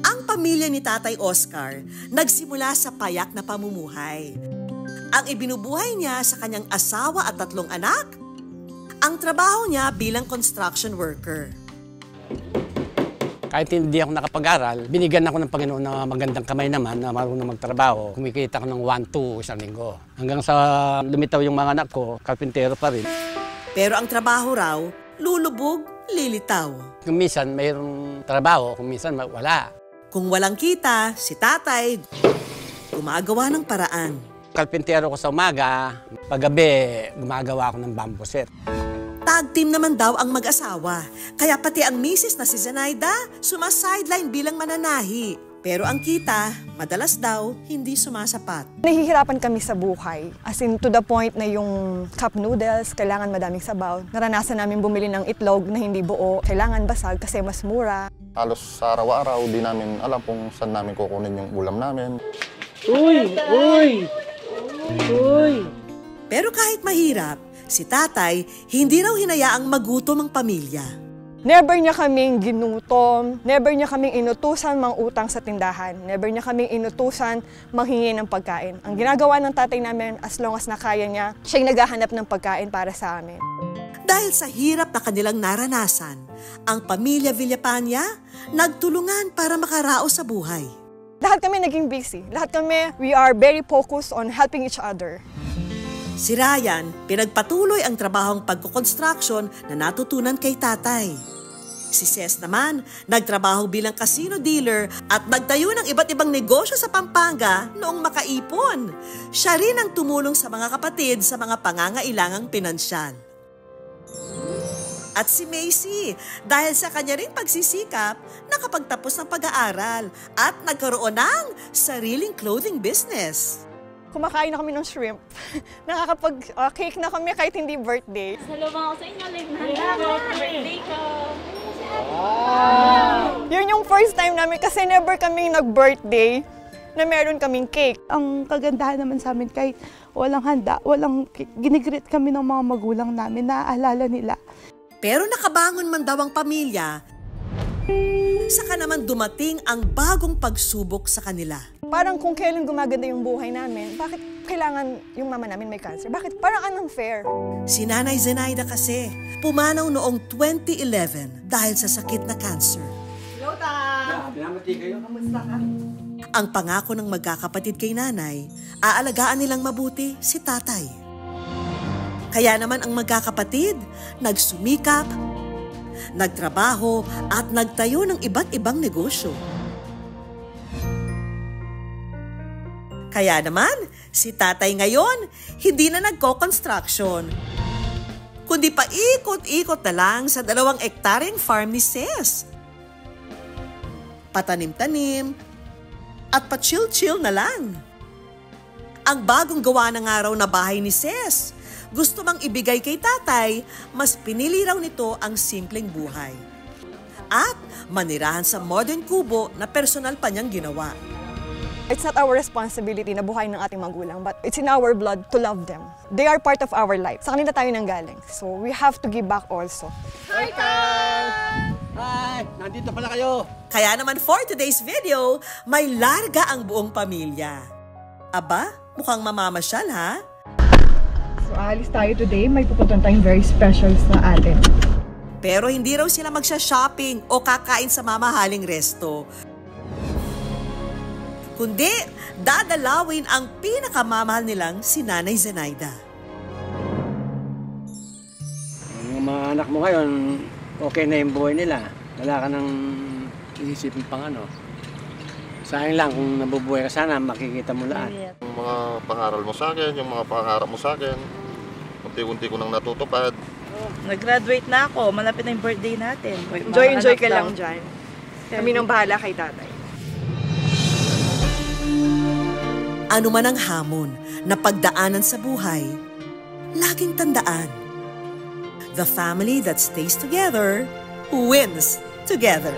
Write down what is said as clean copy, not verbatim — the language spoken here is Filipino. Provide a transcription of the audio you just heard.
Ang pamilya ni Tatay Oscar nagsimula sa payak na pamumuhay. Ang ibinubuhay niya sa kanyang asawa at 3 anak, ang trabaho niya bilang construction worker. Kahit hindi ako nakapag-aral, binigyan ako ng Panginoon na magandang kamay naman na marunong magtrabaho. Kumikita ako ng 1-2 isang linggo. Hanggang sa lumitaw yung mga anak ko, karpintero pa rin. Pero ang trabaho raw, lulubog, lilitaw. Kung minsan mayroong trabaho, kung minsan wala. Kung walang kita, si Tatay gumagawa ng paraan. Karpintero ko sa umaga, paggabi gumagawa ako ng bamboo set. Tag team naman daw ang mag-asawa, kaya pati ang misis na si Zenaida sumasideline bilang mananahi. Pero ang kita, madalas daw, hindi sumasapat. Nahihirapan kami sa buhay. As in, to the point na yung cup noodles, kailangan madaming sabaw. Naranasan namin bumili ng itlog na hindi buo, kailangan basag kasi mas mura. Halos sa araw-araw, di namin alam kung saan namin kukunin yung ulam namin. Uy! Uy! Uy! Pero kahit mahirap, si Tatay hindi raw hinayaang magutom ang pamilya. Never niya kaming ginutom, never niya kaming inutusan mangutang sa tindahan, never niya kaming inutusan manghingi ng pagkain. Ang ginagawa ng tatay namin, as long as nakaya niya, siya'y naghahanap ng pagkain para sa amin. Dahil sa hirap na kanilang naranasan, ang pamilya Villapania nagtulungan para makaraos sa buhay. Lahat kami naging busy. Lahat kami, we are very focused on helping each other. Si Ryan, pinagpatuloy ang trabahong pagkukonstruction na natutunan kay Tatay. Si Ces naman, nagtrabaho bilang casino dealer at nagtayo ng iba't ibang negosyo sa Pampanga noong makaipon. Siya rin ang tumulong sa mga kapatid sa mga pangangailangang pinansyal. At si Macy, dahil sa kanya rin pagsisikap, nakapagtapos ng pag-aaral at nagkaroon ng sariling clothing business. Kumakain na kami ng shrimp. Nakakapag-cake na kami kahit hindi birthday. Salubong ako sa inyo, like birthday ko. Yun yung first time namin kasi never kaming nag-birthday na meron kaming cake. Ang kagandahan naman sa amin kahit walang handa, walang cake, ginigreet kami ng mga magulang namin, naaalala nila. Pero nakabangon man daw ang pamilya, saka naman dumating ang bagong pagsubok sa kanila. Parang kung kailan gumaganda yung buhay namin, bakit kailangan yung mama namin may cancer? Bakit? Parang unfair. Si Nanay Zenaida kasi, pumanaw noong 2011 dahil sa sakit na cancer. Hello, Ta! Kamusta ka? Ang pangako ng magkakapatid kay Nanay, aalagaan nilang mabuti si Tatay. Kaya naman ang magkakapatid, nagsumikap, nagtrabaho at nagtayo ng iba't ibang negosyo. Kaya naman, si Tatay ngayon, hindi na nagko-construction, kundi pa ikot-ikot na lang sa 2 hektaryeng farm ni Ces. Patanim-tanim at pa-chill-chill na lang. Ang bagong gawa ng araw na bahay ni Ces, gusto mang ibigay kay Tatay, mas pinili raw nito ang simpleng buhay. At manirahan sa modern kubo na personal pa niyang ginawa. It's not our responsibility na buhay ng ating magulang, but it's in our blood to love them. They are part of our life. Sa kanila tayo nanggaling. So we have to give back also. Hi, Ta! Hi! Nandito pala kayo! Kaya naman for today's video, may larga ang buong pamilya. Aba, mukhang mamamasyal ha? So aalis tayo today, may pupuntan tayong very special sa atin. Pero hindi raw sila magsha-shopping o kakain sa mamahaling resto. Kundi, dadalawin ang pinakamamahal nilang si Nanay Zenaida. Yung mga anak mo ngayon, okay na yung buhay nila. Wala ka nang iisipin pang ano. Sayang lang kung nabubuhay ka sana, makikita mo lahat. Yung mga pangaral mo sa akin, yung mga pangarap mo sa akin, unti-unti ko nang natutupad. Nag-graduate na ako, malapit na yung birthday natin. Enjoy ka lang dyan. Kami nang bahala kay Tatay. Ano man ang hamon na pagdaanan sa buhay, laging tandaan, the family that stays together wins together.